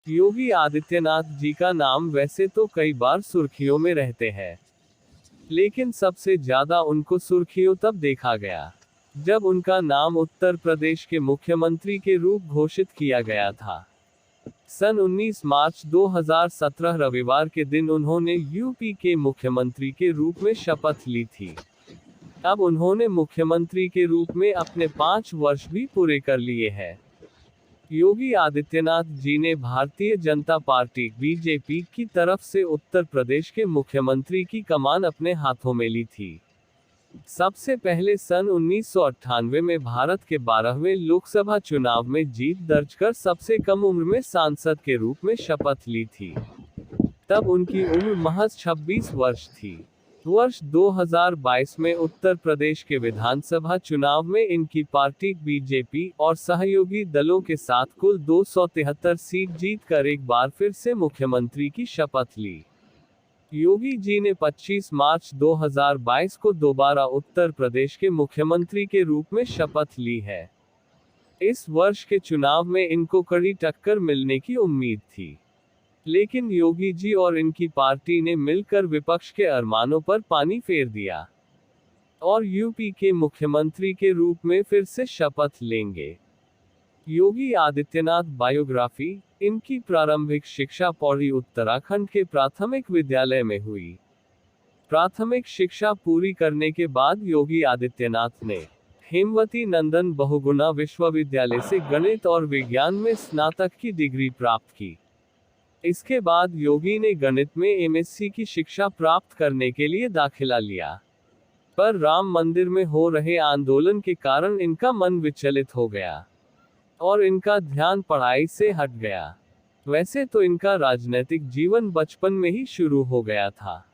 योगी आदित्यनाथ जी का नाम वैसे तो कई बार सुर्खियों में रहते हैं, लेकिन सबसे ज्यादा उनको सुर्खियों तब देखा गया जब उनका नाम उत्तर प्रदेश के मुख्यमंत्री के रूप घोषित किया गया था। सन 19 मार्च 2017 रविवार के दिन उन्होंने यूपी के मुख्यमंत्री के रूप में शपथ ली थी। अब उन्होंने मुख्यमंत्री के रूप में अपने 5 वर्ष भी पूरे कर लिए हैं। योगी आदित्यनाथ जी ने भारतीय जनता पार्टी बीजेपी की तरफ से उत्तर प्रदेश के मुख्यमंत्री की कमान अपने हाथों में ली थी। सबसे पहले सन 1998 में भारत के 12वें लोकसभा चुनाव में जीत दर्ज कर सबसे कम उम्र में सांसद के रूप में शपथ ली थी। तब उनकी उम्र महज 26 वर्ष थी। वर्ष 2022 में उत्तर प्रदेश के विधानसभा चुनाव में इनकी पार्टी बीजेपी और सहयोगी दलों के साथ कुल 273 सीट जीतकर एक बार फिर से मुख्यमंत्री की शपथ ली। योगी जी ने 25 मार्च 2022 को दोबारा उत्तर प्रदेश के मुख्यमंत्री के रूप में शपथ ली है। इस वर्ष के चुनाव में इनको कड़ी टक्कर मिलने की उम्मीद थी, लेकिन योगी जी और इनकी पार्टी ने मिलकर विपक्ष के अरमानों पर पानी फेर दिया और यूपी के मुख्यमंत्री के रूप में फिर से शपथ लेंगे। योगी आदित्यनाथ बायोग्राफी। इनकी प्रारंभिक शिक्षा पौड़ी उत्तराखंड के प्राथमिक विद्यालय में हुई। प्राथमिक शिक्षा पूरी करने के बाद योगी आदित्यनाथ ने हेमवती नंदन बहुगुणा विश्वविद्यालय से गणित और विज्ञान में स्नातक की डिग्री प्राप्त की। इसके बाद योगी ने गणित में एमएससी की शिक्षा प्राप्त करने के लिए दाखिला लिया, पर राम मंदिर में हो रहे आंदोलन के कारण इनका मन विचलित हो गया और इनका ध्यान पढ़ाई से हट गया। वैसे तो इनका राजनीतिक जीवन बचपन में ही शुरू हो गया था।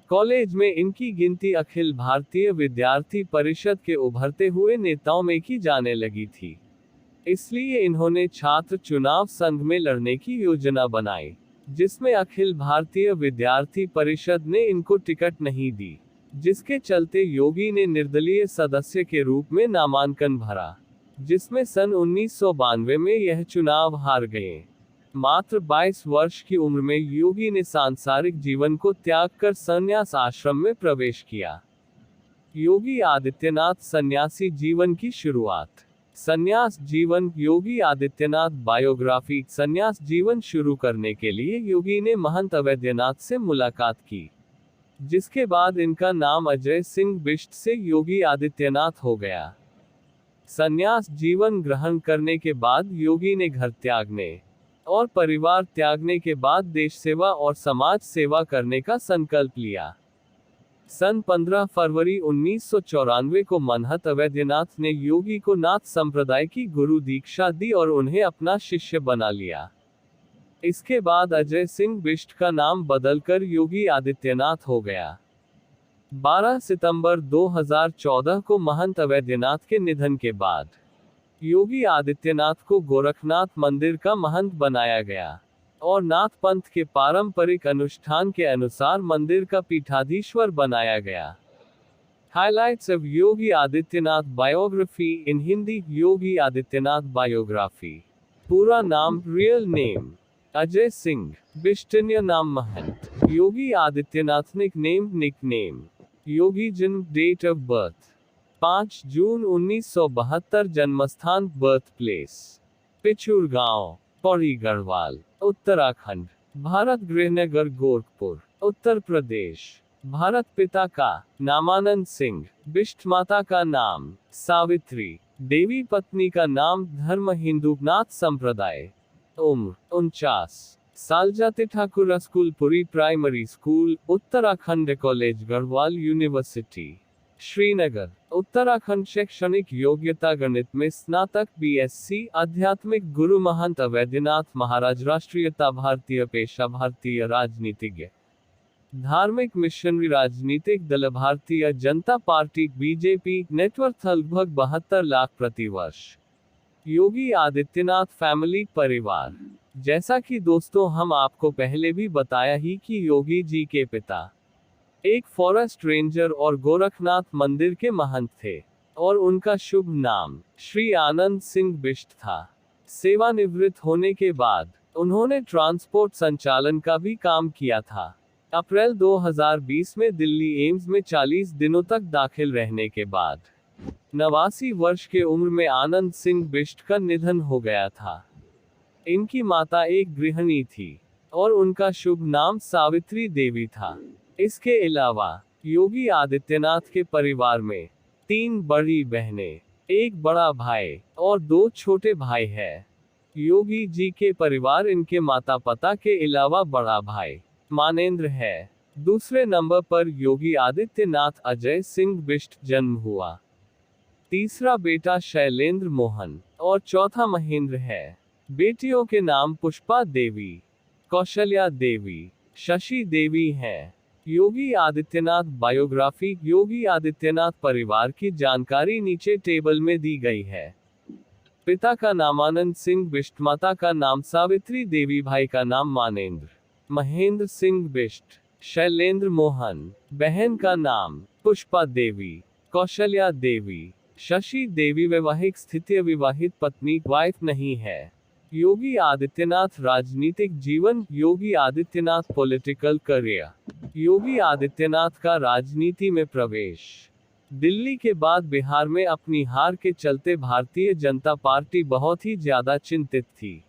कॉलेज में इनकी गिनती अखिल भारतीय विद्यार्थी परिषद के उभरते हुए नेताओं में की जाने लगी थी। इसलिए इन्होंने छात्र चुनाव संघ में लड़ने की योजना बनाई, जिसमें अखिल भारतीय विद्यार्थी परिषद ने इनको टिकट नहीं दी, जिसके चलते योगी ने निर्दलीय सदस्य के रूप में नामांकन भरा, जिसमें सन 1992 में यह चुनाव हार गए। मात्र 22 वर्ष की उम्र में योगी ने सांसारिक जीवन को त्याग कर संन्यास आश्रम में प्रवेश किया। योगी आदित्यनाथ सन्यासी जीवन की शुरुआत। संन्यास जीवन। योगी आदित्यनाथ बायोग्राफी। संन्यास जीवन शुरू करने के लिए योगी ने महंत अवैधनाथ से मुलाकात की, जिसके बाद इनका नाम अजय सिंह बिष्ट से योगी आदित्यनाथ हो गया। संन्यास जीवन ग्रहण करने के बाद योगी ने घर त्यागने और परिवार त्यागने के बाद देश सेवा और समाज सेवा करने का संकल्प लिया। सन 15 फरवरी 1994 को महंत अवैधनाथ ने योगी को नाथ संप्रदाय की गुरु दीक्षा दी और उन्हें अपना शिष्य बना लिया। इसके बाद अजय सिंह बिष्ट का नाम बदलकर योगी आदित्यनाथ हो गया। 12 सितंबर 2014 को महंत अवैधनाथ के निधन के बाद योगी आदित्यनाथ को गोरखनाथ मंदिर का महंत बनाया गया और नाथ पंथ के पारंपरिक अनुष्ठान के अनुसार मंदिर का पीठाधीश्वर बनाया गया। Highlights of Yogi Adityanath biography in Hindi. Yogi Adityanath biography. पूरा नाम, रियल नेम अजय सिंह बिष्ट, नाम महंत। योगी आदित्यनाथ निकनेम योगी। जन्म, डेट ऑफ बर्थ 5 जून 1972। जन्मस्थान, बर्थ प्लेस पिचूर गांव, पौड़ी गढ़वाल, उत्तराखंड भारत। गृहनगर, गोरखपुर, उत्तर प्रदेश भारत। पिता का नाम आनंद सिंह बिष्ट, माता का नाम सावित्री देवी, पत्नी का नाम धर्म, हिंदू नाथ संप्रदाय। उम्र 49 साल। जाति Thakur school, Puri primary school, Uttarakhand college, Garhwal university, Srinagar, Uttarakhand. शैक्षणिक योग्यता गणित में स्नातक, बीएससी। आध्यात्मिक गुरु महंत अवैधनाथ महाराज। राष्ट्रीयता भारतीय। पेशा भारतीय राजनीतिज्ञ। धार्मिक मिशनरी। राजनीतिक दल Bharatiya Janata party BJP. Net worth लगभग 72 लाख प्रति वर्ष। योगी आदित्यनाथ फैमिली, परिवार। जैसा कि दोस्तों हम आपको पहले भी बताया ही कि योगी जी के पिता एक फॉरेस्ट रेंजर और गोरखनाथ मंदिर के महंत थे और उनका शुभ नाम श्री आनंद सिंह बिष्ट था। सेवानिवृत्त होने के बाद उन्होंने ट्रांसपोर्ट संचालन का भी काम किया था। अप्रैल 2020 में दिल्ली एम्स में 40 दिनों तक दाखिल रहने के बाद 89 वर्ष के उम्र में आनंद सिंह बिष्ट का निधन हो गया था। इनकी माता एक गृहिणी थी और उनका शुभ नाम सावित्री देवी था। इसके अलावा योगी आदित्यनाथ के परिवार में 3 बड़ी बहनें, 1 बड़ा भाई और 2 छोटे भाई हैं। योगी जी के परिवार इनके माता पिता के अलावा बड़ा भाई मानेंद्र है। दूसरे नंबर पर योगी आदित्यनाथ अजय सिंह बिष्ट जन्म हुआ। तीसरा बेटा शैलेंद्र मोहन और चौथा महेंद्र है। बेटियों के नाम पुष्पा देवी, कौशल्या देवी, शशि देवी हैं। योगी आदित्यनाथ बायोग्राफी। योगी आदित्यनाथ परिवार की जानकारी नीचे टेबल में दी गई है। पिता का नाम आनंद सिंह बिष्ट, माता का नाम सावित्री देवी, भाई का नाम मानेंद्र महेंद्र सिंह बिष्ट, शैलेंद्र मोहन, बहन का नाम पुष्पा देवी, कौशल्या देवी, शशि देवी। वैवाहिक स्थिति विवाहित पत्नी, वाइफ नहीं है। योगी आदित्यनाथ राजनीतिक जीवन। Yogi Adityanath political career. योगी आदित्यनाथ का राजनीति में प्रवेश। दिल्ली के बाद बिहार में अपनी हार के चलते भारतीय जनता पार्टी बहुत ही ज्यादा चिंतित थी।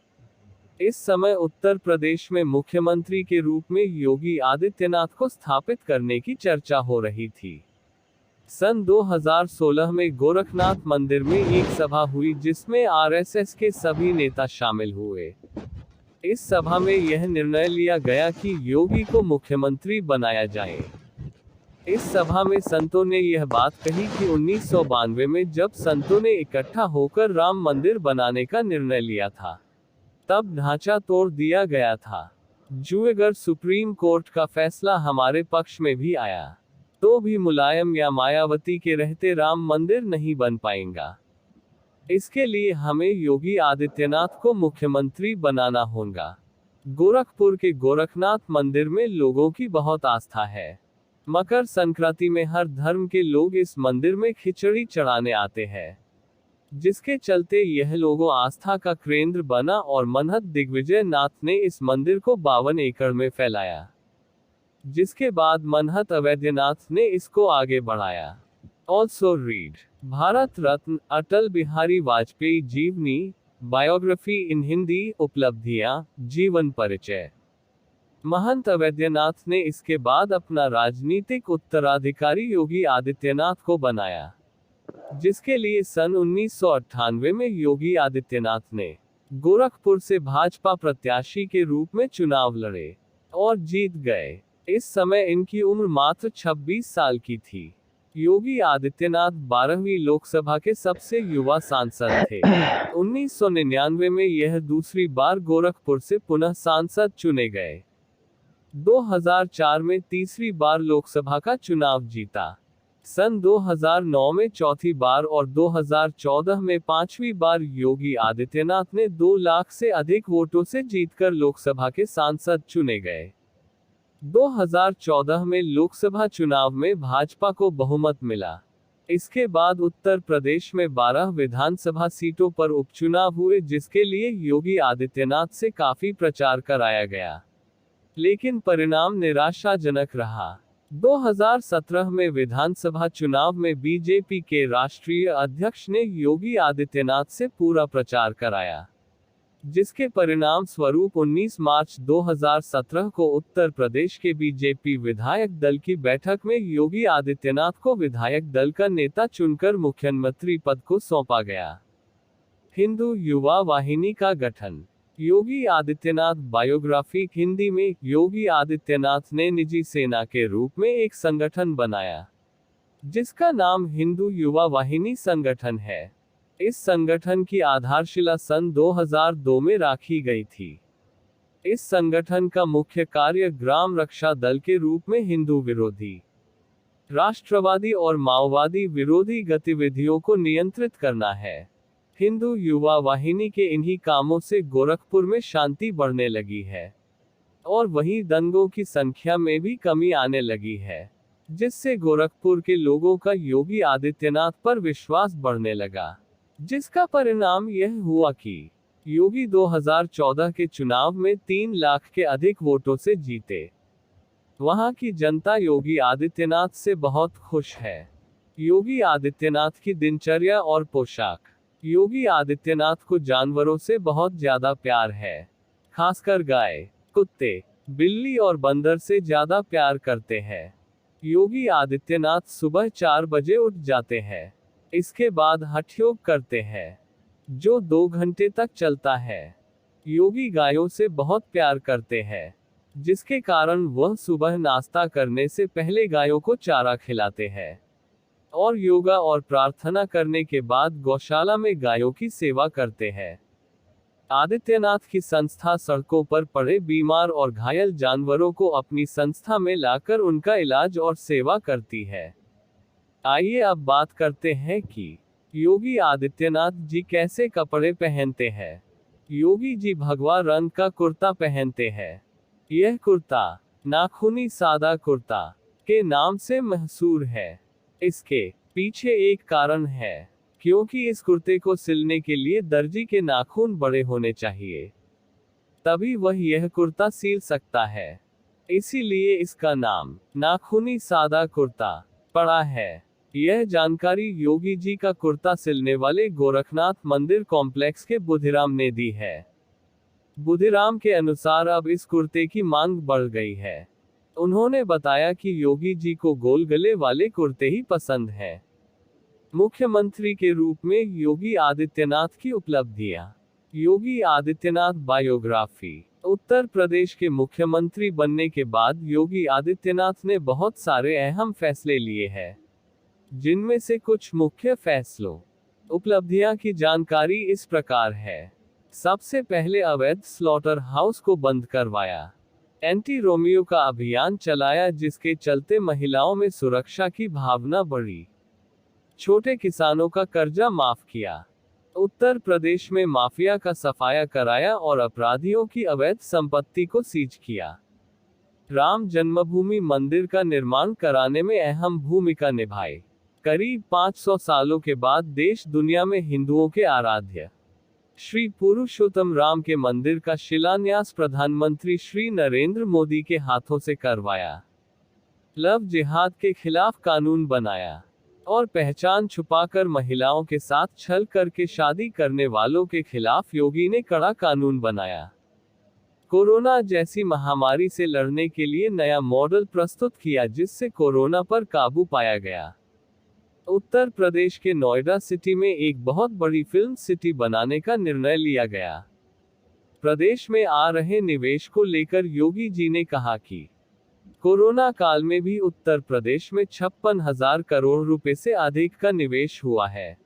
इस समय उत्तर प्रदेश में मुख्यमंत्री के रूप में योगी आदित्यनाथ को स्थापित करने की चर्चा हो रही थी। सन 2016 में गोरखनाथ मंदिर में एक सभा हुई जिसमें आरएसएस के सभी नेता शामिल हुए। इस सभा में यह निर्णय लिया गया कि योगी को मुख्यमंत्री बनाया जाए। इस सभा में संतों ने यह बात कही कि 1992 में जब संतों ने इकट्ठा होकर राम मंदिर बनाने का निर्णय लिया था, तब ढांचा तोड़ दिया गया था। जो अगर सुप्रीम कोर्ट का फैसला हमारे पक्ष में भी आया, तो भी मुलायम या मायावती के रहते राम मंदिर नहीं बन पाएगा। इसके लिए हमें योगी आदित्यनाथ को मुख्यमंत्री बनाना होगा। गोरखपुर के गोरखनाथ मंदिर में लोगों की बहुत आस्था है। मकर संक्रांति में हर धर्म के लोग इस मंदिर में खिचड़ी चढ़ाने आते हैं, जिसके चलते यह लोगों आस्था का केंद्र बना और मनहत दिग्विजय नाथ ने इस मंदिर को 52 एकड़ में फैलाया, जिसके बाद मनहत अवैधनाथ ने इसको आगे बढ़ाया। ऑल्सो रीड भारत रत्न अटल बिहारी वाजपेयी जीवनी, बायोग्राफी इन हिंदी, उपलब्धियां, जीवन परिचय। महंत अवैधनाथ ने इसके बाद अपना राजनीतिक उत्तराधिकारी योगी आदित्यनाथ को बनाया, जिसके लिए सन 1998 में योगी आदित्यनाथ ने गोरखपुर से भाजपा प्रत्याशी के रूप में चुनाव लड़े और जीत गए। इस समय इनकी उम्र मात्र 26 साल की थी। योगी आदित्यनाथ 12वीं लोकसभा के सबसे युवा सांसद थे। 1999 में यह दूसरी बार गोरखपुर से पुनः सांसद चुने गए। 2004 में तीसरी बार लोकसभा का चुनाव जीता। सन 2009 में चौथी बार और 2014 में 5वीं बार योगी आदित्यनाथ ने 2 लाख से अधिक वोटों से जीतकर लोकसभा के सांसद चुने गए। 2014 में लोकसभा चुनाव में भाजपा को बहुमत मिला। इसके बाद उत्तर प्रदेश में 12 विधानसभा सीटों पर उपचुनाव हुए, जिसके लिए योगी आदित्यनाथ से काफी प्रचार कराया गया, लेकिन परिणाम निराशाजनक रहा। 2017 में विधानसभा चुनाव में बीजेपी के राष्ट्रीय अध्यक्ष ने योगी आदित्यनाथ से पूरा प्रचार कराया, जिसके परिणाम स्वरूप 19 मार्च 2017 को उत्तर प्रदेश के बीजेपी विधायक दल की बैठक में योगी आदित्यनाथ को विधायक दल का नेता चुनकर मुख्यमंत्री पद को सौंपा गया। हिंदू युवा वाहिनी का गठन। योगी आदित्यनाथ बायोग्राफी। हिंदी में योगी आदित्यनाथ ने निजी सेना के रूप में एक संगठन बनाया, जिसका नाम हिंदू युवा वाहिनी संगठन है। इस संगठन की आधारशिला सन 2002 में रखी गई थी। इस संगठन का मुख्य कार्य ग्राम रक्षा दल के रूप में हिंदू विरोधी, राष्ट्रवादी और माओवादी विरोधी गतिविधियों को नियंत्रित करना है। हिंदू युवा वाहिनी के इन्हीं कामों से गोरखपुर में शांति बढ़ने लगी है और वहीं दंगों की संख्या में भी कमी आने लगी है, जिससे गोरखपुर के लोगों का योगी आदित्यनाथ पर विश्वास बढ़ने लगा, जिसका परिणाम यह हुआ कि योगी 2014 के चुनाव में 3 लाख के अधिक वोटों से जीते। वहां की जनता योगी आदित्यनाथ से बहुत खुश है। योगी आदित्यनाथ की दिनचर्या और पोशाक। योगी आदित्यनाथ को जानवरों से बहुत ज्यादा प्यार है। खासकर गाय, कुत्ते, बिल्ली और बंदर से ज्यादा प्यार करते हैं। योगी आदित्यनाथ सुबह 4 बजे उठ जाते हैं। इसके बाद हठ योग करते हैं, जो 2 घंटे तक चलता है। योगी गायों से बहुत प्यार करते हैं, जिसके कारण वह सुबह नाश्ता करने से पहले गायों को चारा खिलाते हैं और योगा और प्रार्थना करने के बाद गौशाला में गायों की सेवा करते हैं। आदित्यनाथ की संस्था सड़कों पर पड़े बीमार और घायल जानवरों को अपनी संस्था में लाकर उनका इलाज और सेवा करती है। आइए अब बात करते हैं कि योगी आदित्यनाथ जी कैसे कपड़े पहनते हैं। योगी जी भगवा रंग का कुर्ता पहनते हैं। यह कुर्ता नाखूनी सादा कुर्ता के नाम से मशहूर है। इसके पीछे एक कारण है, क्योंकि इस कुर्ते को सिलने के लिए दर्जी के नाखून बड़े होने चाहिए, तभी वह यह कुर्ता सिल सकता है। इसीलिए इसका नाम नाखूनी सादा कुर्ता पड़ा है। यह जानकारी योगी जी का कुर्ता सिलने वाले गोरखनाथ मंदिर कॉम्प्लेक्स के बुधिराम ने दी है। बुधिराम के अनुसार अब इस कुर्ते की मांग बढ़ गई है। उन्होंने बताया कि योगी जी को गोल गले वाले कुर्ते ही पसंद हैं। मुख्यमंत्री के रूप में योगी आदित्यनाथ की उपलब्धियां। योगी आदित्यनाथ बायोग्राफी। उत्तर प्रदेश के मुख्यमंत्री बनने के बाद योगी आदित्यनाथ ने बहुत सारे अहम फैसले लिए हैं, जिनमें से कुछ मुख्य फैसलों उपलब्धियां की जानकारी इस प्रकार है। सबसे पहले अवैध स्लॉटर हाउस को बंद करवाया। एंटी रोमियो का अभियान चलाया, जिसके चलते महिलाओं में सुरक्षा की भावना बढ़ी। छोटे किसानों का कर्जा माफ किया। उत्तर प्रदेश में माफिया का सफाया कराया और अपराधियों की अवैध संपत्ति को सीज किया। राम जन्मभूमि मंदिर का निर्माण कराने में अहम भूमिका निभाई। करीब 500 सालों के बाद देश दुनिया में हिंदुओं के आराध्य श्री पुरुषोत्तम राम के मंदिर का शिलान्यास प्रधानमंत्री श्री नरेंद्र मोदी के हाथों से करवाया। लव जिहाद के खिलाफ कानून बनाया और पहचान छुपाकर महिलाओं के साथ छल करके शादी करने वालों के खिलाफ योगी ने कड़ा कानून बनाया। कोरोना जैसी महामारी से लड़ने के लिए नया मॉडल प्रस्तुत किया, जिससे कोरोना पर काबू पाया गया। उत्तर प्रदेश के नोएडा सिटी में एक बहुत बड़ी फिल्म सिटी बनाने का निर्णय लिया गया। प्रदेश में आ रहे निवेश को लेकर योगी जी ने कहा कि कोरोना काल में भी उत्तर प्रदेश में 56,000 करोड़ रुपए से अधिक का निवेश हुआ है,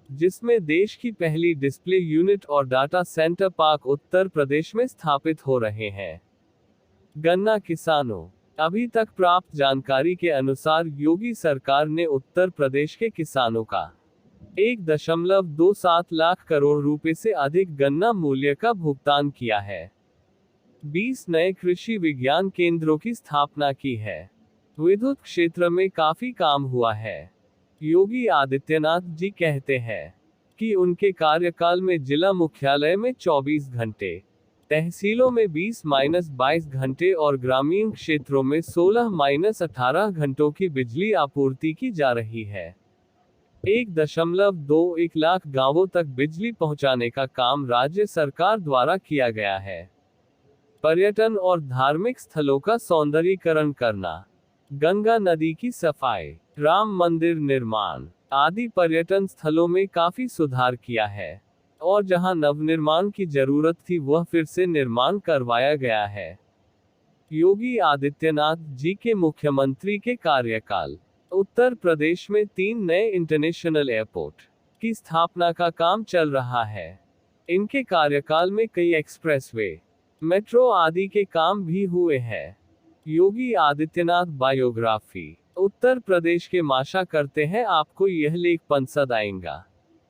जिसमें देश की पहली डिस्प्ले यूनिट और data centre park Uttar Pradesh में स्थापित हो रहे हैं। गन्ना किसानों। अभी तक प्राप्त जानकारी के अनुसार योगी सरकार ने उत्तर प्रदेश के किसानों का 1.27 लाख करोड़ रुपए से अधिक गन्ना मूल्य का भुगतान किया है। 20 नए कृषि विज्ञान केंद्रों की स्थापना की है। विद्युत क्षेत्र में काफी काम हुआ है। योगी आदित्यनाथ जी कहते हैं कि उनके कार्यकाल में जिला मुख्यालय में 24 घंटे, तहसीलों में 20-22 घंटे और ग्रामीण क्षेत्रों में 16-18 घंटों की बिजली आपूर्ति की जा रही है। 1.21 लाख गांवों तक बिजली पहुंचाने का काम राज्य सरकार द्वारा किया गया है। पर्यटन और धार्मिक स्थलों का सौंदर्यीकरण करना, गंगा नदी की सफाई, राम मंदिर निर्माण आदि पर्यटन स्थलों में काफी सुधार किया है और जहां नवनिर्माण की जरूरत थी वह फिर से निर्माण करवाया गया है। योगी आदित्यनाथ जी के मुख्यमंत्री के कार्यकाल। उत्तर प्रदेश में 3 नए इंटरनेशनल एयरपोर्ट की स्थापना का काम चल रहा है। इनके कार्यकाल में कई एक्सप्रेसवे, मेट्रो आदि के काम भी हुए हैं। योगी आदित्यनाथ बायोग्राफी। उत्तर प्रदेश के आशा करते हैं आपको यह लेख पसंद आएगा।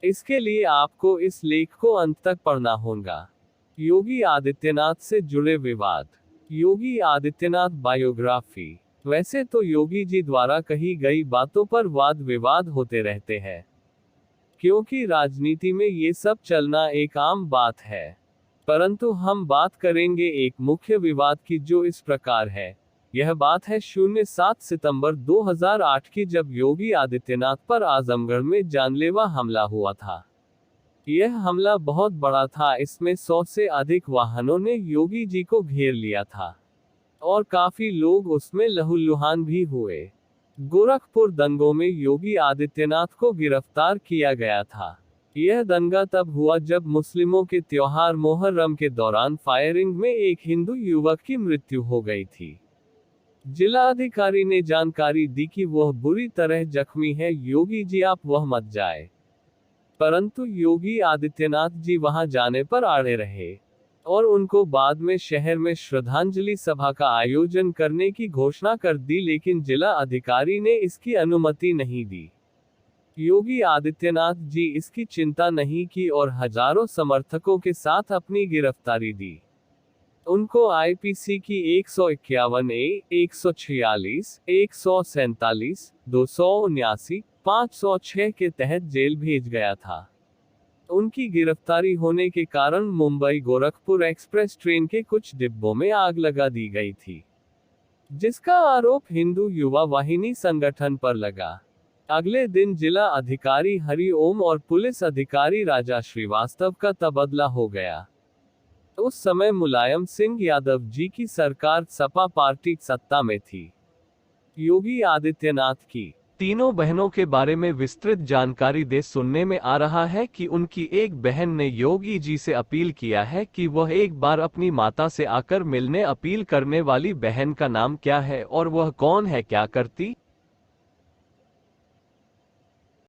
इसके लिए आपको इस लेख को अंत तक पढ़ना होगा। योगी आदित्यनाथ से जुड़े विवाद। योगी आदित्यनाथ बायोग्राफी। वैसे तो योगी जी द्वारा कही गई बातों पर वाद विवाद होते रहते हैं, क्योंकि राजनीति में ये सब चलना एक आम बात है। परंतु हम बात करेंगे एक मुख्य विवाद की, जो इस प्रकार है। यह बात है 07 सितंबर 2008 की, जब योगी आदित्यनाथ पर आजमगढ़ में जानलेवा हमला हुआ था। यह हमला बहुत बड़ा था। इसमें 100 से अधिक वाहनों ने योगी जी को घेर लिया था और काफी लोग उसमें लहूलुहान भी हुए। गोरखपुर दंगों में योगी आदित्यनाथ को गिरफ्तार किया गया था। यह दंगा तब हुआ जब मुस्लिमों के त्योहार मोहर्रम के दौरान फायरिंग में एक हिंदू युवक की मृत्यु हो गई थी। जिलाधिकारी ने जानकारी दी कि वह बुरी तरह जख्मी है, योगी जी आप वह मत जाए। परंतु योगी आदित्यनाथ जी वहां जाने पर अड़े रहे और उनको बाद में शहर में श्रद्धांजलि सभा का आयोजन करने की घोषणा कर दी, लेकिन जिला अधिकारी ने इसकी अनुमति नहीं दी। योगी आदित्यनाथ जी इसकी चिंता नहीं की और हजारों समर्थकों के साथ अपनी गिरफ्तारी दी। उनको आईपीसी की 151A, 146, 147, 279, 506 के तहत जेल भेज गया था। उनकी गिरफ्तारी होने के कारण मुंबई गोरखपुर एक्सप्रेस ट्रेन के कुछ डिब्बों में आग लगा दी गई थी, जिसका आरोप हिंदू युवा वाहिनी संगठन पर लगा। अगले दिन जिला अधिकारी हरिओम और पुलिस अधिकारी राजा श्रीवास्तव का तबादला हो गया। उस समय मुलायम सिंह यादव जी की सरकार सपा पार्टी सत्ता में थी। योगी आदित्यनाथ की तीनों बहनों के बारे में विस्तृत जानकारी दे। सुनने में आ रहा है कि उनकी एक बहन ने योगी जी से अपील किया है कि वह एक बार अपनी माता से आकर मिलने। अपील करने वाली बहन का नाम क्या है और वह कौन है, क्या करती